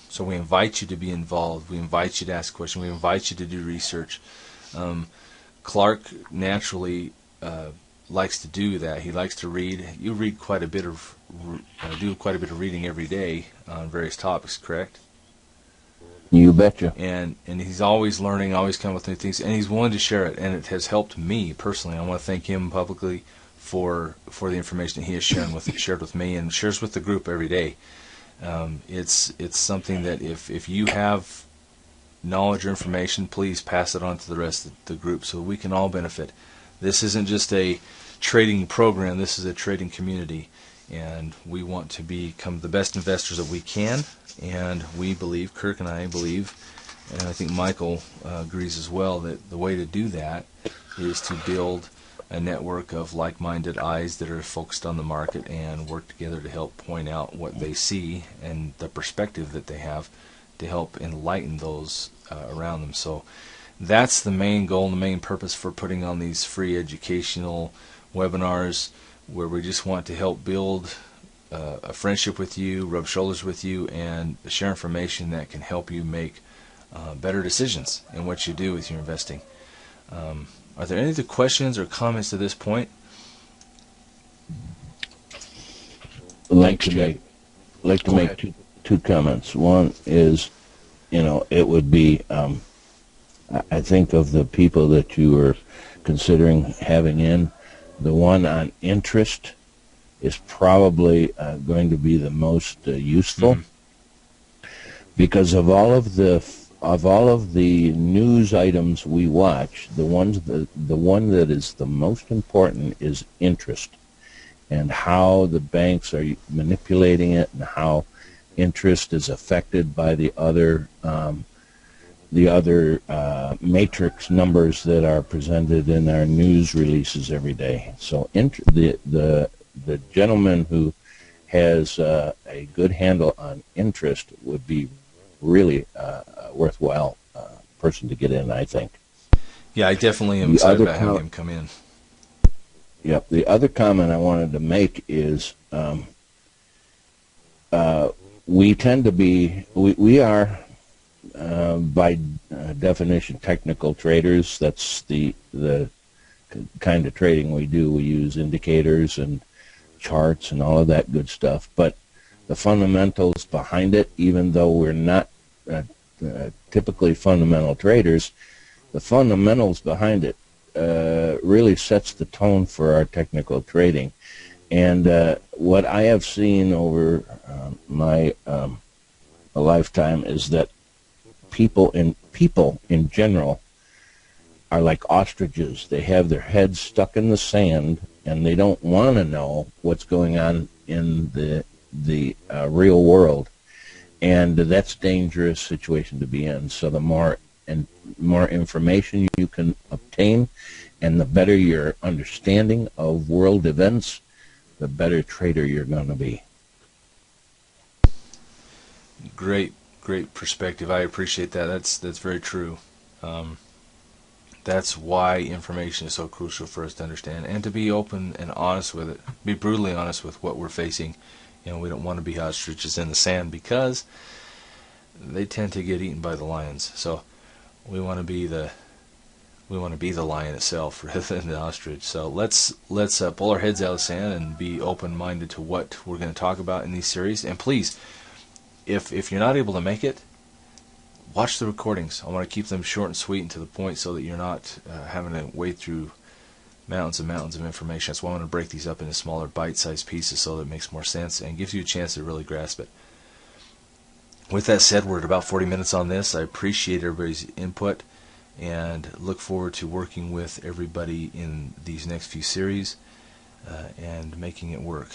So we invite you to be involved. We invite you to ask questions. We invite you to do research. Clark naturally likes to do that. He likes to read. You read quite a bit of, do quite a bit of reading every day on various topics, correct? You betcha. And he's always learning, always coming with new things, and he's willing to share it. And it has helped me personally. I want to thank him publicly for the information that he has shared with me and shares with the group every day. It's something that if you have knowledge or information, please pass it on to the rest of the group so we can all benefit. This isn't just a trading program, this is a trading community, and we want to become the best investors that we can, and we believe, Kirk and I believe, and I think Michael agrees as well, that the way to do that is to build a network of like-minded eyes that are focused on the market and work together to help point out what they see and the perspective that they have to help enlighten those around them. So that's the main goal and the main purpose for putting on these free educational webinars, where we just want to help build a friendship with you, rub shoulders with you, and share information that can help you make better decisions in what you do with your investing. Are there any other questions or comments to this point? I'd like to make two comments. One is, it would be, I think of the people that you were considering having in, the one on interest is probably going to be the most useful, because of all of the news items we watch, the one that is the most important is interest, and how the banks are manipulating it, and how interest is affected by the other matrix numbers that are presented in our news releases every day. So the gentleman who has a good handle on interest would be really a worthwhile person to get in, I think. Yeah, I definitely am excited about having him come in. Yep. The other comment I wanted to make is we tend to be, we are by definition technical traders. That's the kind of trading we do. We use indicators and charts and all of that good stuff. But the fundamentals behind it, even though we're not typically fundamental traders, the fundamentals behind it really sets the tone for our technical trading. And what I have seen over my lifetime is that people in general are like ostriches. They have their heads stuck in the sand, and they don't want to know what's going on in the real world, and that's a dangerous situation to be in. So the more information you can obtain, and the better your understanding of world events, the better trader you're going to be. Great perspective. I appreciate that. That's very true. That's why information is so crucial for us to understand, and to be open and honest with it. Be brutally honest with what we're facing. We don't want to be ostriches in the sand, because they tend to get eaten by the lions. So we want to be the lion itself rather than the ostrich. So let's pull our heads out of the sand and be open-minded to what we're going to talk about in these series. And please, if you're not able to make it, watch the recordings. I want to keep them short and sweet and to the point, so that you're not having to wade through mountains and mountains of information. That's why I want to break these up into smaller bite-sized pieces, so that it makes more sense and gives you a chance to really grasp it. With that said, we're at about 40 minutes on this. I appreciate everybody's input and look forward to working with everybody in these next few series and making it work.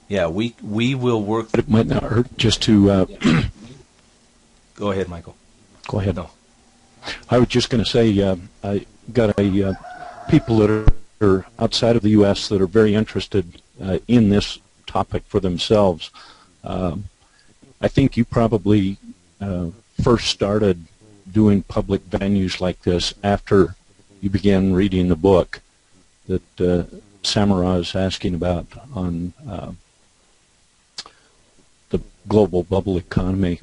Yeah, we will work. But it might not hurt just to... Go ahead, Michael. Go ahead. No. I was just going to say, I got people that are outside of the U.S. that are very interested in this topic for themselves. I think you probably first started doing public venues like this after you began reading the book that Samara is asking about on the global bubble economy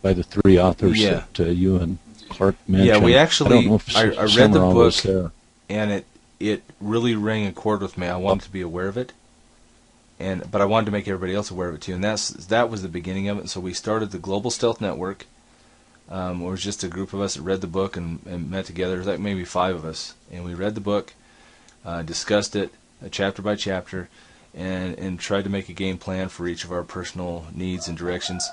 by the three authors that you and Clark mentioned. Yeah, we actually, I don't know if I read the Samara was book, there. and it really rang a chord with me. I wanted to be aware of it, but I wanted to make everybody else aware of it too, and that was the beginning of it. And so we started the Global Stealth Network. It was just a group of us that read the book and met together. There was like maybe 5 of us, and we read the book, discussed it chapter by chapter, and tried to make a game plan for each of our personal needs and directions.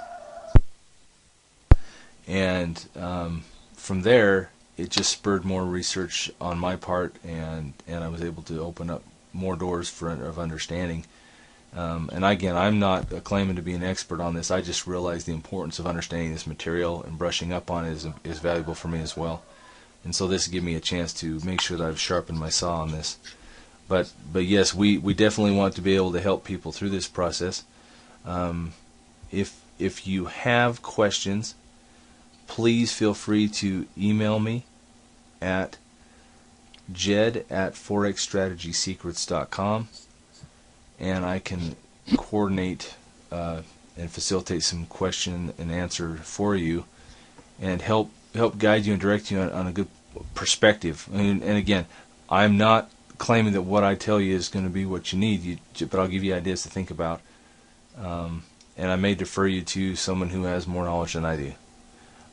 And from there, it just spurred more research on my part, and I was able to open up more doors of understanding. And again, I'm not claiming to be an expert on this. I just realized the importance of understanding this material, and brushing up on it is valuable for me as well. And so this gave me a chance to make sure that I've sharpened my saw on this. But yes, we definitely want to be able to help people through this process. If you have questions, please feel free to email me at jed@forexstrategysecrets.com, and I can coordinate and facilitate some question and answer for you, and help guide you and direct you on a good perspective. And again, I'm not claiming that what I tell you is going to be what you need, but I'll give you ideas to think about. And I may defer you to someone who has more knowledge than I do.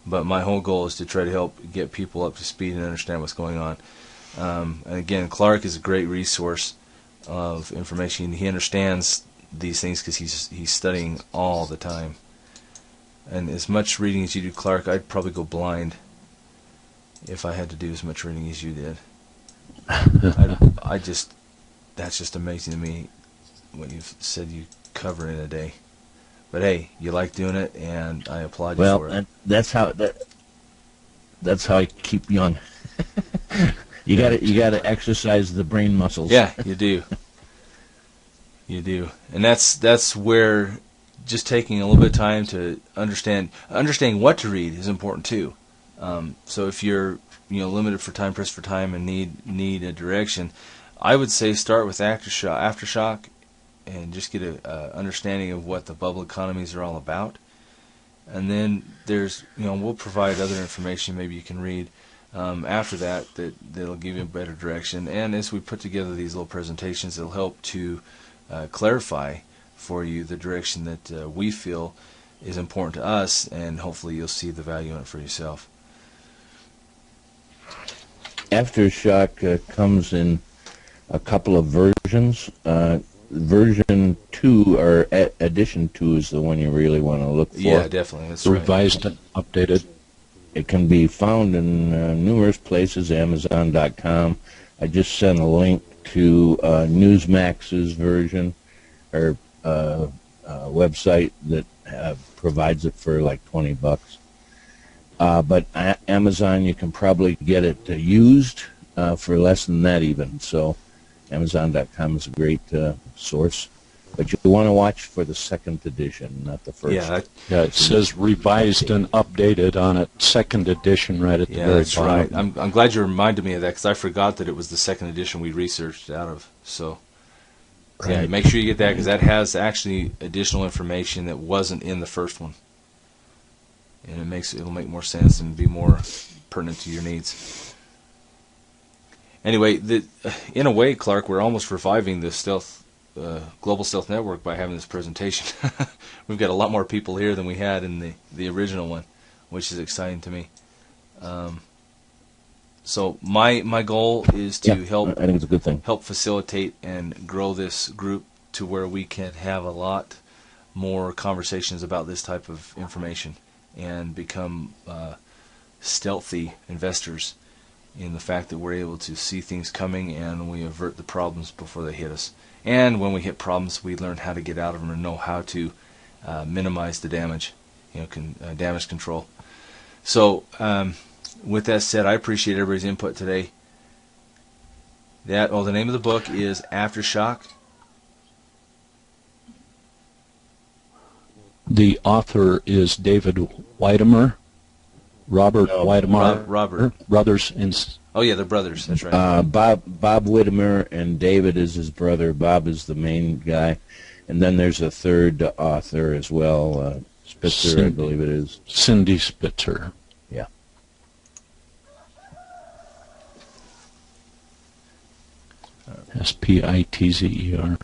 But my whole goal is to try to help get people up to speed and understand what's going on. And again, Clark is a great resource of information. He understands these things because he's studying all the time. And as much reading as you do, Clark, I'd probably go blind if I had to do as much reading as you did. That's just amazing to me what you've said you cover in a day. But hey, you like doing it, and I applaud you for it. Well, that's how I keep young. You gotta exercise the brain muscles. Yeah, you do. You do, and that's where just taking a little bit of time to understanding what to read is important too. So if you're limited for time, pressed for time, and need a direction, I would say start with Aftershock, and just get a understanding of what the bubble economies are all about. And then there's, we'll provide other information maybe you can read after that'll give you a better direction. And as we put together these little presentations, it'll help to clarify for you the direction that we feel is important to us, and hopefully you'll see the value in it for yourself. Aftershock comes in a couple of versions. Version 2 or edition 2 is the one you really want to look for. Yeah, definitely. That's revised and updated. It can be found in numerous places, Amazon.com. I just sent a link to Newsmax's version, or website that provides it for like $20. But Amazon, you can probably get it used for less than that even. So Amazon.com is a great source, but you want to watch for the second edition, not the first. Yeah, it says revised and updated on it, second edition right at the very that's bottom. right. I'm glad you reminded me of that, because I forgot that it was the second edition we researched out of. So yeah, make sure you get that, because that has actually additional information that wasn't in the first one, and it'll make more sense and be more pertinent to your needs. Anyway, in a way, Clark, we're almost reviving the Global Stealth Network by having this presentation. We've got a lot more people here than we had in the original one, which is exciting to me. So my goal is to help. I think it's a good thing. Help facilitate and grow this group to where we can have a lot more conversations about this type of information, and become stealthy investors in the fact that we're able to see things coming, and we avert the problems before they hit us. And when we hit problems, we learn how to get out of them and know how to minimize the damage, damage control. So with that said, I appreciate everybody's input today. The name of the book is Aftershock. The author is David Weidemer. Robert. Robert. Brothers in Oh yeah, they're brothers. That's right. Bob Whittemer, and David is his brother. Bob is the main guy, and then there's a third author as well, Spitzer, I believe it is. Cindy Spitzer. Yeah. Spitzer.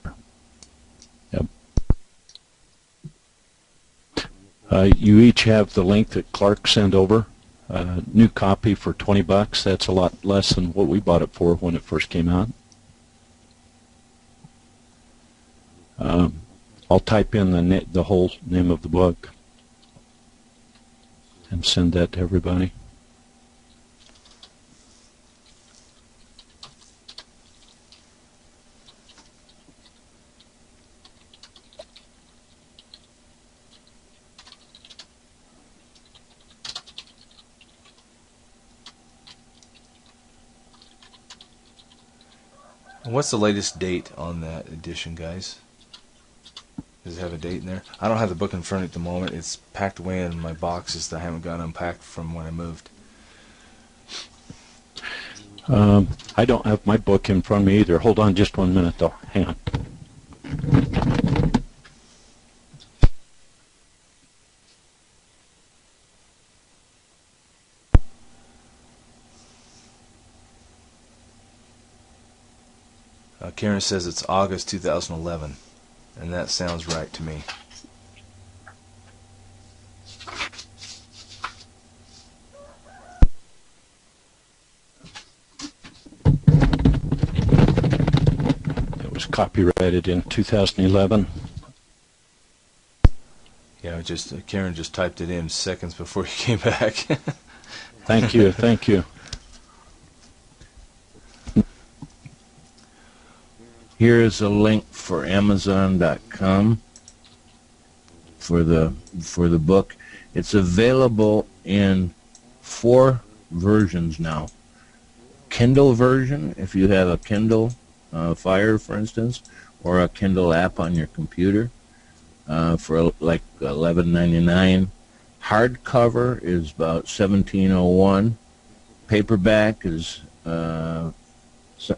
Yep. You each have the link that Clark sent over. New copy for $20. That's a lot less than what we bought it for when it first came out. I'll type in the whole name of the book and send that to everybody. What's the latest date on that edition, guys? Does it have a date in there? I don't have the book in front at the moment. It's packed away in my boxes that I haven't got unpacked from when I moved. I don't have my book in front of me either. Hold on just 1 minute, though. Hang on. Karen says it's August 2011, and that sounds right to me. It was copyrighted in 2011. Yeah, Karen just typed it in seconds before you came back. Thank you, thank you. Here is a link for Amazon.com for the book. It's available in 4 versions now. Kindle version, if you have a Kindle Fire, for instance, or a Kindle app on your computer, for like $11.99. Hardcover is about $17.01. Paperback is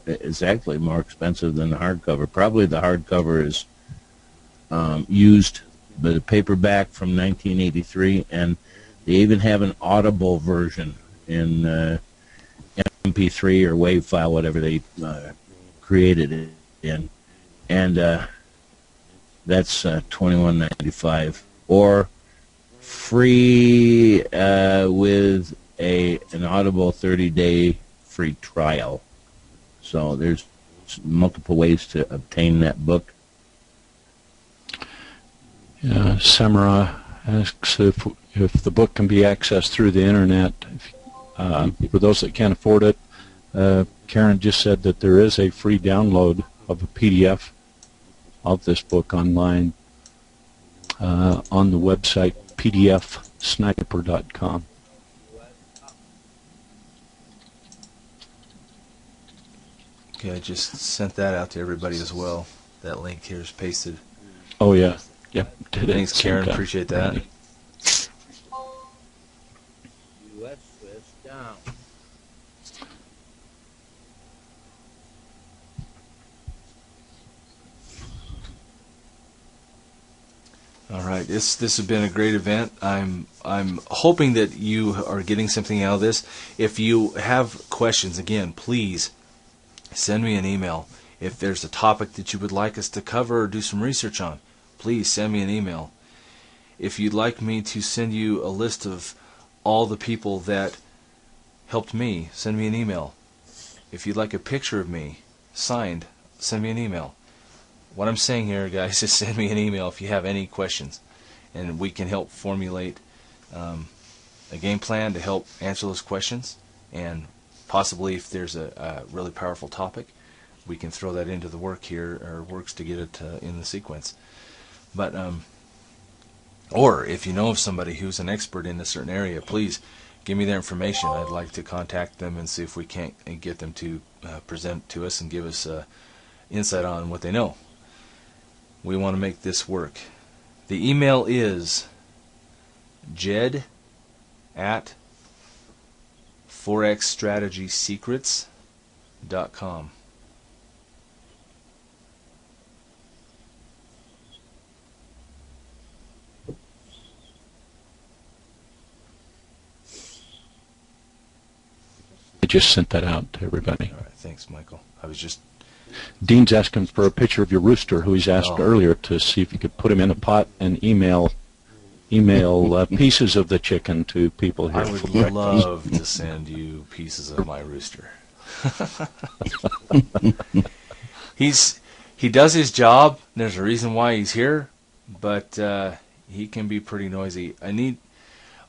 it's actually more expensive than the hardcover. Probably the hardcover is used, but the paperback from 1983, and they even have an Audible version in MP3 or WAV file, whatever they created it in, and that's $21.95, or free with an Audible 30-day free trial. So there's multiple ways to obtain that book. Samara asks if the book can be accessed through the internet. For those that can't afford it, Karen just said that there is a free download of a PDF of this book online on the website pdfsniper.com. Okay, I just sent that out to everybody as well. That link here is pasted. Oh, yeah. Yep. Thanks, Karen. Appreciate that. U.S. Swiss down. All right, this has been a great event. I'm hoping that you are getting something out of this. If you have questions, again, please send me an email. If there's a topic that you would like us to cover or do some research on, please send me an email. If you'd like me to send you a list of all the people that helped me, send me an email. If you'd like a picture of me signed, send me an email. What I'm saying here, guys, is send me an email if you have any questions, and we can help formulate a game plan to help answer those questions, and possibly if there's a really powerful topic, we can throw that into the work here, or works to get it in the sequence. But or if you know of somebody who's an expert in a certain area, please give me their information. I'd like to contact them and see if we can't get them to present to us and give us insight on what they know. We want to make this work. The email is jed@thorntonlaw.com. forexstrategysecrets.com. I just sent that out to everybody. All right, thanks, Michael. I was just... Dean's asking for a picture of your rooster, who he's asked earlier to see if you could put him in a pot and email pieces of the chicken to people here. I would love to send you pieces of my rooster. He does his job. There's a reason why he's here, but he can be pretty noisy.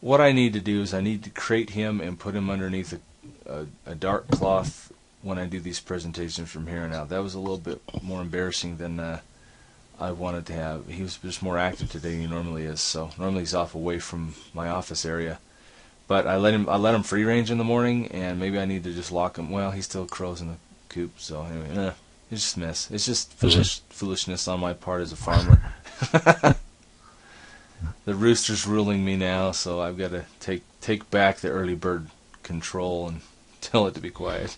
What I need to do is I need to crate him and put him underneath a dark cloth when I do these presentations from here on out. That was a little bit more embarrassing than I wanted to have. He was just more active today than he normally is. So normally he's off away from my office area, but I let him free range in the morning, and maybe I need to just lock him. Well, he still crows in the coop. So anyway, it's just a mess. It's just foolishness on my part as a farmer. The rooster's ruling me now, so I've got to take back the early bird control and tell it to be quiet.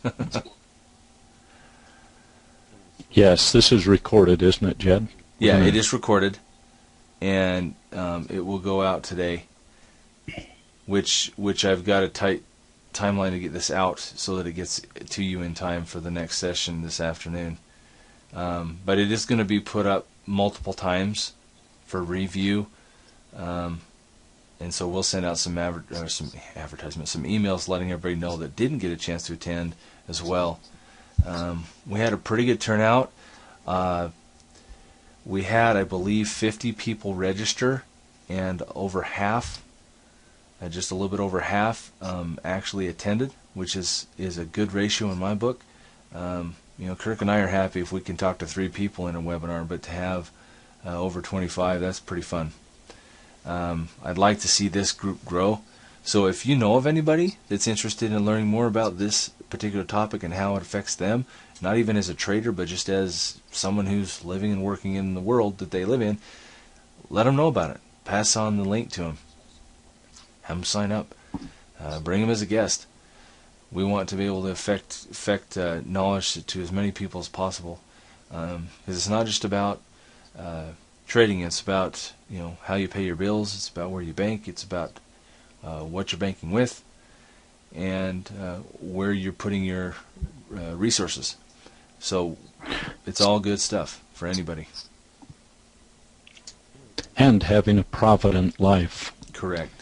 Yes, this is recorded, isn't it, Jed? Yeah, it is recorded, and it will go out today, which I've got a tight timeline to get this out so that it gets to you in time for the next session this afternoon. But it is going to be put up multiple times for review, and so we'll send out some advertisements, some emails letting everybody know that didn't get a chance to attend as well. We had a pretty good turnout. We had, I believe, 50 people register, and over half, just a little bit over half, actually attended, which is a good ratio in my book. Kirk and I are happy if we can talk to 3 people in a webinar, but to have over 25, that's pretty fun. I'd like to see this group grow. So if you know of anybody that's interested in learning more about this particular topic and how it affects them, not even as a trader, but just as someone who's living and working in the world that they live in, let them know about it. Pass on the link to them. Have them sign up. Bring them as a guest. We want to be able to affect knowledge to as many people as possible, because it's not just about trading. It's about how you pay your bills. It's about where you bank. It's about what you're banking with, and where you're putting your resources. So it's all good stuff for anybody. And having a provident life. Correct.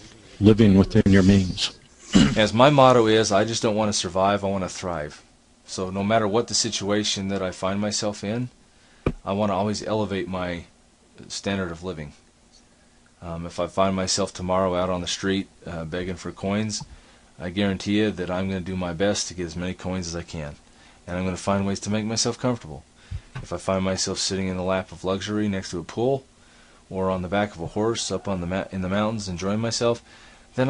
Living within your means. As my motto is, I just don't want to survive, I want to thrive. So no matter what the situation that I find myself in, I want to always elevate my standard of living. If I find myself tomorrow out on the street begging for coins, I guarantee you that I'm going to do my best to get as many coins as I can. And I'm going to find ways to make myself comfortable. If I find myself sitting in the lap of luxury next to a pool, or on the back of a horse up on in the mountains enjoying myself, then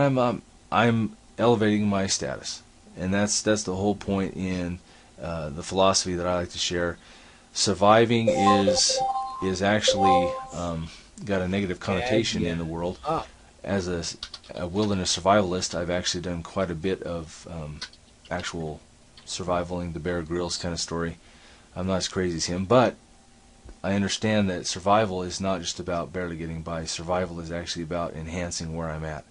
I'm elevating my status. And that's the whole point in the philosophy that I like to share. Surviving is actually got a negative connotation in the world. As a wilderness survivalist, I've actually done quite a bit of actual survivaling, the Bear Grylls kind of story. I'm not as crazy as him, but I understand that survival is not just about barely getting by. Survival is actually about enhancing where I'm at.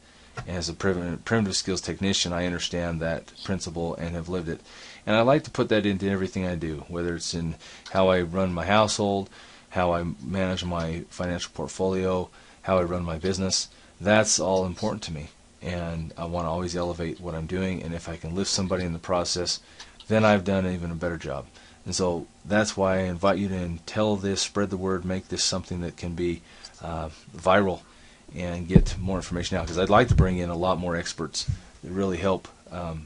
And as a primitive skills technician, I understand that principle and have lived it. And I like to put that into everything I do, whether it's in how I run my household, how I manage my financial portfolio, how I run my business. That's all important to me. And I want to always elevate what I'm doing. And if I can lift somebody in the process, then I've done even a better job. And so that's why I invite you to tell this, spread the word, make this something that can be viral and get more information out. Because I'd like to bring in a lot more experts that really help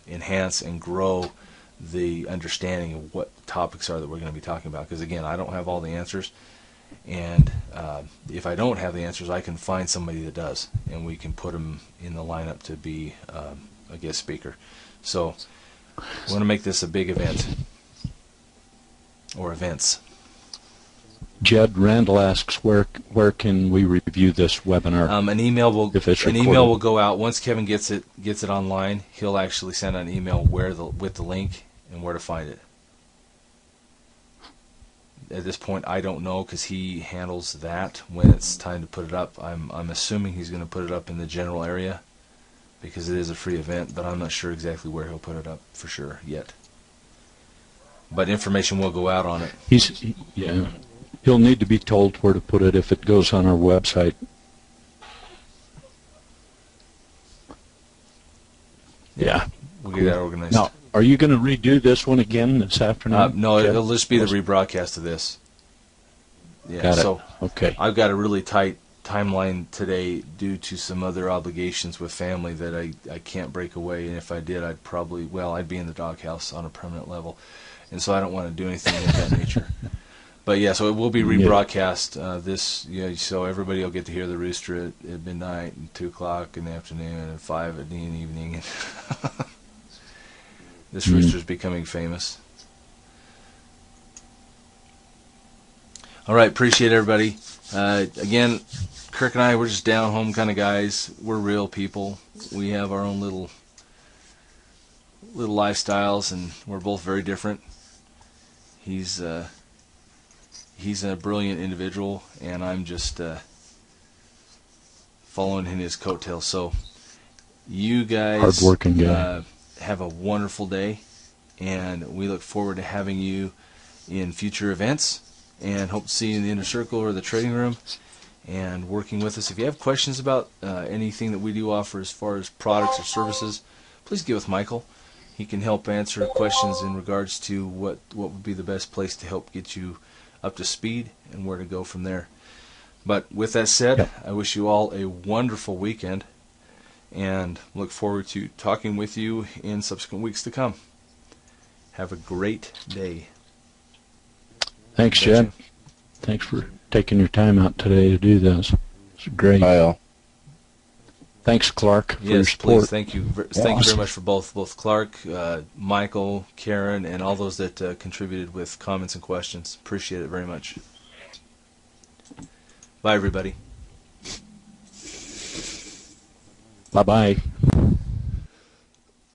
enhance and grow the understanding of what topics are that we're going to be talking about. Because again, I don't have all the answers. And if I don't have the answers, I can find somebody that does. And we can put them in the lineup to be a guest speaker. So we want to make this a big event. Or events. Jed Randall asks, where can we review this webinar? An email will if it's an recorded? email will go out once Kevin gets it online. He'll actually send out an email with the link and where to find it. At this point, I don't know because he handles that when it's time to put it up. I'm assuming he's going to put it up in the general area because it is a free event, but I'm not sure exactly where he'll put it up for sure yet. But information will go out on it. He'll need to be told where to put it if it goes on our website. Yeah. We'll get that organized. Now, are you going to redo this one again this afternoon? No, it'll just be the rebroadcast of this. Yeah, Got it. So okay. I've got a really tight timeline today due to some other obligations with family that I can't break away, and if I did, I'd be in the doghouse on a permanent level, and so I don't want to do anything of that nature. But yeah, so it will be rebroadcast so everybody will get to hear the rooster at midnight and 2 o'clock in the afternoon and 5 in the evening. This rooster's becoming famous. All right, appreciate everybody. Again, Kirk and I, we're just down home kind of guys. We're real people. We have our own little lifestyles, and we're both very different. He's a brilliant individual, and I'm just following in his coattails. So you guys, hard-working guy, have a wonderful day, and we look forward to having you in future events, and hope to see you in the Inner Circle or the trading room and working with us. If you have questions about anything that we do offer as far as products or services, please get with Michael. He can help answer questions in regards to what would be the best place to help get you up to speed and where to go from there. But with that said, I wish you all a wonderful weekend and look forward to talking with you in subsequent weeks to come. Have a great day. Thanks, Jed. Thanks for taking your time out today to do this. It's great. Bye, all. Thanks, Clark, for your Yes, support. please. Thank you. Thank you very much for both Clark, Michael, Karen, and all those that contributed with comments and questions. Appreciate it very much. Bye, everybody. Bye-bye.